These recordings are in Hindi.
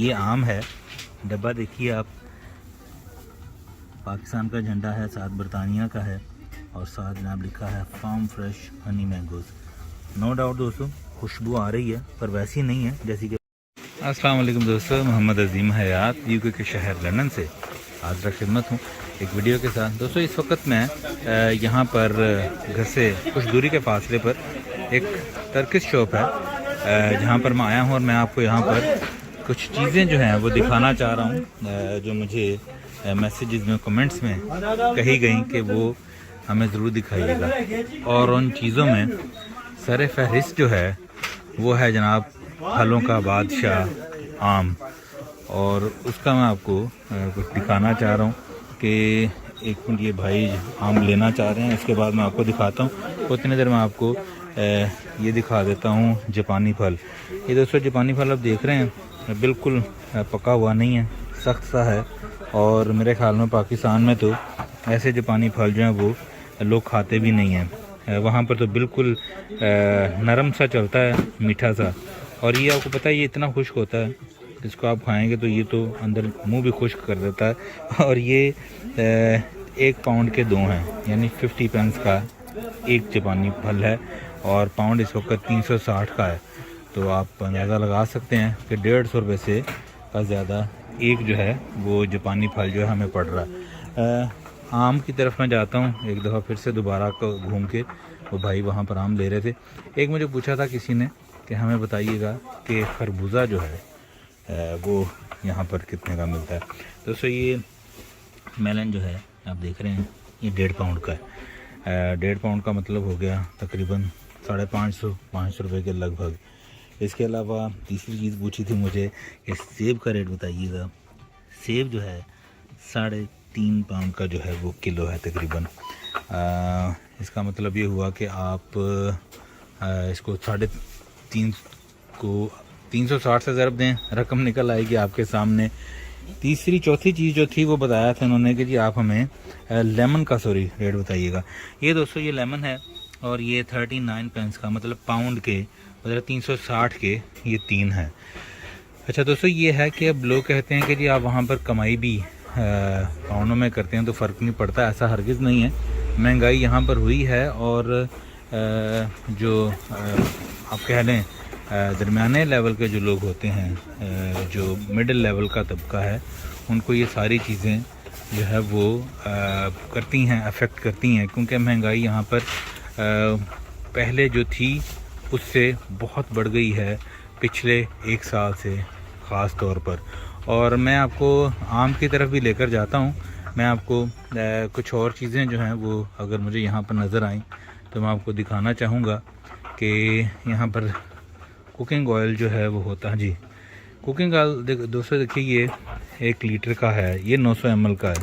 ये आम है, डब्बा देखिए आप, पाकिस्तान का झंडा है, साथ बरतानिया का है और साथ जनाब लिखा है farm fresh honey mangoes. No doubt दोस्तों खुशबू आ रही है पर वैसी नहीं है जैसी कि। अस्सलाम वालेकुम दोस्तों, मोहम्मद अजीम हयात यूके के शहर लंदन से हाज़िर खिदमत हूँ एक वीडियो के साथ। दोस्तों इस वक्त मैं यहाँ पर घर से कुछ दूरी के फासले पर एक टर्किश शॉप है जहाँ पर मैं आया हूँ और मैं आपको यहाँ पर कुछ चीज़ें जो हैं वो दिखाना चाह रहा हूँ जो मुझे मैसेजेस में कमेंट्स में कही गई कि वो हमें ज़रूर दिखाइएगा। और उन चीज़ों में सर फहरिस्त जो है वो है जनाब फलों का बादशाह आम, और उसका मैं आपको कुछ दिखाना चाह रहा हूँ कि एक मिनट, ये भाई आम लेना चाह रहे हैं, इसके बाद मैं आपको दिखाता हूँ। उतनी देर मैं आपको ये दिखा देता हूँ जापानी फल। ये दोस्तों जापानी फल आप देख रहे हैं बिल्कुल पका हुआ नहीं है, सख्त सा है, और मेरे ख्याल में पाकिस्तान में तो ऐसे जापानी फल जो हैं वो लोग खाते भी नहीं हैं। वहाँ पर तो बिल्कुल नरम सा चलता है, मीठा सा, और ये आपको पता है ये इतना खुश्क होता है, इसको आप खाएंगे तो ये तो अंदर मुंह भी खुश्क कर देता है। और ये 1 पाउंड के 2 हैं, यानी 50 पेंस का एक जापानी फल है, और पाउंड इस वक्त 360 का है। तो आप अंदाज़ा लगा सकते हैं कि 150 रुपये से का ज़्यादा एक जो है वो जापानी फल जो है हमें पड़ रहा है। आम की तरफ मैं जाता हूँ एक दफ़ा फिर से दोबारा को घूम के। वो भाई वहाँ पर आम ले रहे थे। एक मुझे पूछा था किसी ने कि हमें बताइएगा कि खरबूजा जो है वो यहाँ पर कितने का मिलता है। दोस्तों ये मेलन जो है आप देख रहे हैं ये 1.5 पाउंड का है। 1.5 पाउंड का मतलब हो गया तकरीबन 550 रुपये के लगभग। इसके अलावा तीसरी चीज़ पूछी थी मुझे कि सेब का रेट बताइएगा। सेब जो है 3.5 पाउंड का जो है वो किलो है तकरीबन। इसका मतलब ये हुआ कि आप इसको 3.5 को 360 से ज़रब दें, रकम निकल आएगी आपके सामने। तीसरी चौथी चीज़ जो थी वो बताया था उन्होंने कि जी आप हमें लेमन का रेट बताइएगा। ये दोस्तों ये लेमन है और ये 39 पेंस का, मतलब पाउंड के, मतलब 360 के ये 3 है। अच्छा दोस्तों ये है कि अब लोग कहते हैं कि जी आप वहाँ पर कमाई भी पाउंडों में करते हैं तो फ़र्क नहीं पड़ता, ऐसा हरगिज़ नहीं है। महंगाई यहाँ पर हुई है और जो आप कह लें दरमियाने लेवल के जो लोग होते हैं, जो मिडिल लेवल का तबका है, उनको ये सारी चीज़ें जो है वो करती हैं, अफेक्ट करती हैं, क्योंकि महंगाई यहाँ पर पहले जो थी उससे बहुत बढ़ गई है पिछले 1 साल से ख़ास तौर पर। और मैं आपको आम की तरफ भी लेकर जाता हूँ। मैं आपको कुछ और चीज़ें जो हैं वो अगर मुझे यहाँ पर नज़र आएँ तो मैं आपको दिखाना चाहूँगा कि यहाँ पर कुकिंग ऑयल जो है वो होता है जी। कुकिंग ऑयल दोस्तों देखिए ये 1 लीटर का है, ये 900 ml का है।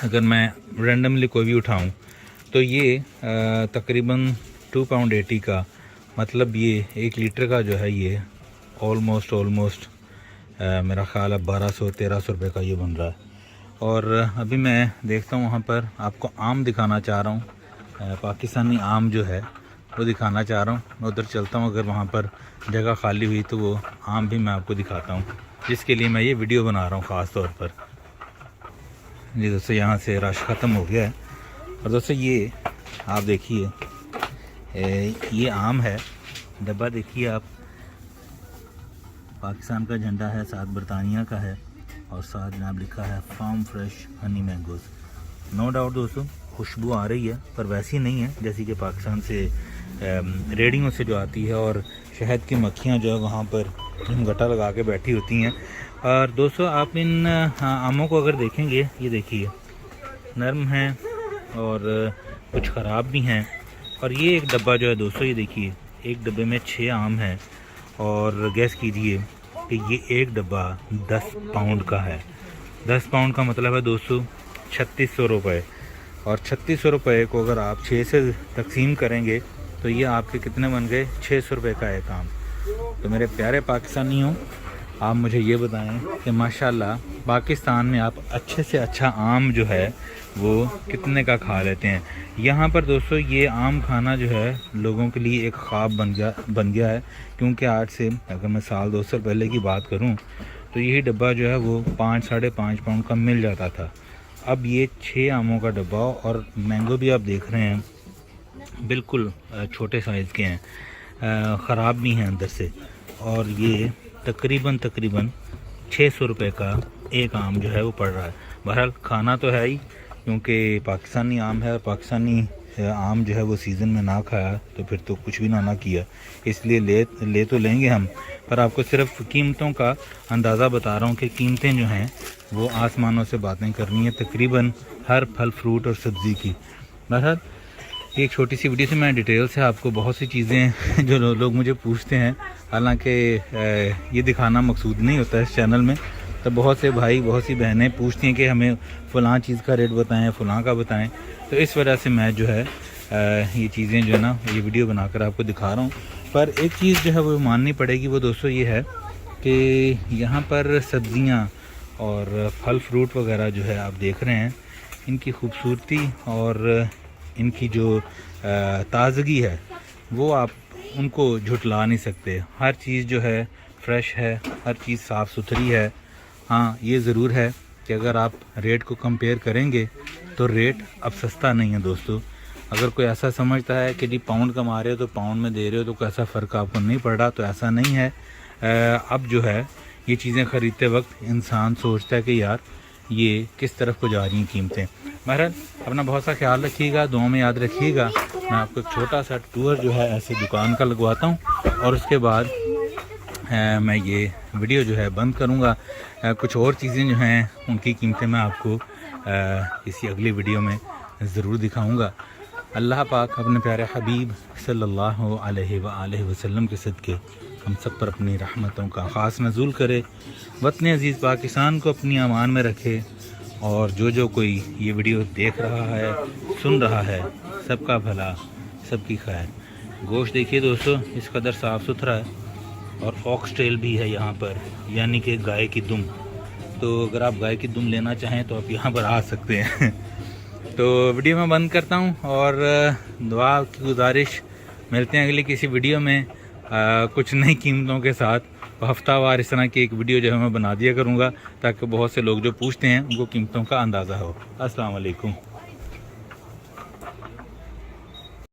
अगर मैं रेंडमली कोई भी उठाऊं तो ये तकरीबन 2 पाउंड 80 का, मतलब ये 1 लीटर का जो है ये ऑलमोस्ट मेरा ख्याल है 1200-1300 रुपये का ये बन रहा है। और अभी मैं देखता हूँ वहाँ पर आपको आम दिखाना चाह रहा हूँ, पाकिस्तानी आम जो है वो दिखाना चाह रहा हूँ। मैं उधर चलता हूँ, अगर वहाँ पर जगह खाली हुई तो वो आम भी मैं आपको दिखाता हूँ, जिसके लिए मैं ये वीडियो बना रहा हूँ ख़ास तौर पर। जी दोस्तों यहाँ से रश ख़त्म हो गया है। और दोस्तों ये आप देखिए ये आम है, डब्बा देखिए आप, पाकिस्तान का झंडा है, साथ बरतानिया का है और साथ जनाब लिखा है farm fresh honey mangoes. No doubt दोस्तों खुशबू आ रही है पर वैसी नहीं है जैसी कि पाकिस्तान से रेडियों से जो आती है, और शहद की मक्खियाँ जो है वहाँ पर गट्टा लगा के बैठी होती हैं। और दोस्तों आप इन आमों को अगर देखेंगे, ये देखिए नरम हैं और कुछ ख़राब भी हैं। और ये एक डब्बा जो है दोस्तों, ये देखिए एक डब्बे में 6 आम हैं, और गैस कीजिए कि ये एक डब्बा 10 पाउंड का है। 10 पाउंड का मतलब है दोस्तों 3600 रुपये, और 3600 रुपये को अगर आप 6 से तकसीम करेंगे तो ये आपके कितने बन गए, 600 रुपये का एक आम। तो मेरे प्यारे पाकिस्तानियों, आप मुझे ये बताएं कि माशाल्लाह पाकिस्तान में आप अच्छे से अच्छा आम जो है वो कितने का खा लेते हैं। यहाँ पर दोस्तों ये आम खाना जो है लोगों के लिए एक ख्वाब बन गया है, क्योंकि आज से अगर मैं साल 2 साल पहले की बात करूँ तो यही डब्बा जो है वो 5-5.5 पाउंड का मिल जाता था। अब ये 6 आमों का डब्बा, और मैंगो भी आप देख रहे हैं बिल्कुल छोटे साइज़ के हैं, ख़राब नहीं है अंदर से, और ये तकरीबन 600 रुपये का एक आम जो है वो पड़ रहा है। बहरहाल खाना तो है ही, क्योंकि पाकिस्तानी आम है, और पाकिस्तानी आम जो है वो सीज़न में ना खाया तो फिर तो कुछ भी ना किया, इसलिए ले तो लेंगे हम, पर आपको सिर्फ कीमतों का अंदाज़ा बता रहा हूँ कि कीमतें जो हैं वो आसमानों से बातें करनी है तकरीबन हर फल फ्रूट और सब्ज़ी की। बहरहाल एक छोटी सी वीडियो से मैं डिटेल से आपको बहुत सी चीज़ें जो लोग मुझे पूछते हैं, हालांकि ये दिखाना मकसूद नहीं होता है इस चैनल में, तो बहुत से भाई बहुत सी बहनें पूछती हैं कि हमें फ़लाँ चीज़ का रेट बताएं, फ़लाँ का बताएं, तो इस वजह से मैं जो है ये चीज़ें जो है ना ये वीडियो बनाकर आपको दिखा रहा हूँ। पर एक चीज़ जो है वो माननी पड़ेगी, वो दोस्तों ये है कि यहाँ पर सब्ज़ियाँ और फल फ्रूट वगैरह जो है आप देख रहे हैं, इनकी खूबसूरती और इनकी जो ताज़गी है वो आप उनको झुटला नहीं सकते। हर चीज़ जो है फ्रेश है, हर चीज़ साफ़ सुथरी है। हाँ ये ज़रूर है कि अगर आप रेट को कंपेयर करेंगे तो रेट अब सस्ता नहीं है दोस्तों। अगर कोई ऐसा समझता है कि जी पाउंड कमा रहे हो तो पाउंड में दे रहे हो तो कैसा फ़र्क आपको नहीं पड़ रहा, तो ऐसा नहीं है। अब जो है ये चीज़ें ख़रीदते वक्त इंसान सोचता है कि यार ये किस तरफ को जा रही हैं कीमतें। बहरहाल अपना बहुत सा ख्याल रखिएगा, दुआ में याद रखिएगा। मैं आपको एक छोटा सा टूर जो है ऐसे दुकान का लगवाता हूँ, और उसके बाद मैं ये वीडियो जो है बंद करूँगा। कुछ और चीज़ें जो हैं उनकी कीमतें मैं आपको किसी अगली वीडियो में ज़रूर दिखाऊँगा। अल्लाह पाक अपने प्यारे हबीब सल्लल्लाहु अलैहि वसल्लम के सदक़े हम सब पर अपनी रहमतों का ख़ास नज़ूल करे, वतन अज़ीज़ पाकिस्तान को अपनी अमान में रखे, और जो कोई ये वीडियो देख रहा है सुन रहा है सबका भला सबकी खैर। गोश्त देखिए दोस्तों इस कदर साफ़ सुथरा है, और फॉक्सटेल भी है यहाँ पर, यानी कि गाय की दुम। तो अगर आप गाय की दुम लेना चाहें तो आप यहाँ पर आ सकते हैं। तो वीडियो मैं बंद करता हूँ, और दुआ की गुजारिश, मिलते हैं अगली किसी वीडियो में कुछ नई कीमतों के साथ। हफ्तावार इस तरह की एक वीडियो जो है मैं बना दिया करूँगा, ताकि बहुत से लोग जो पूछते हैं उनको कीमतों का अंदाज़ा हो। अस्सलाम वालेकुम।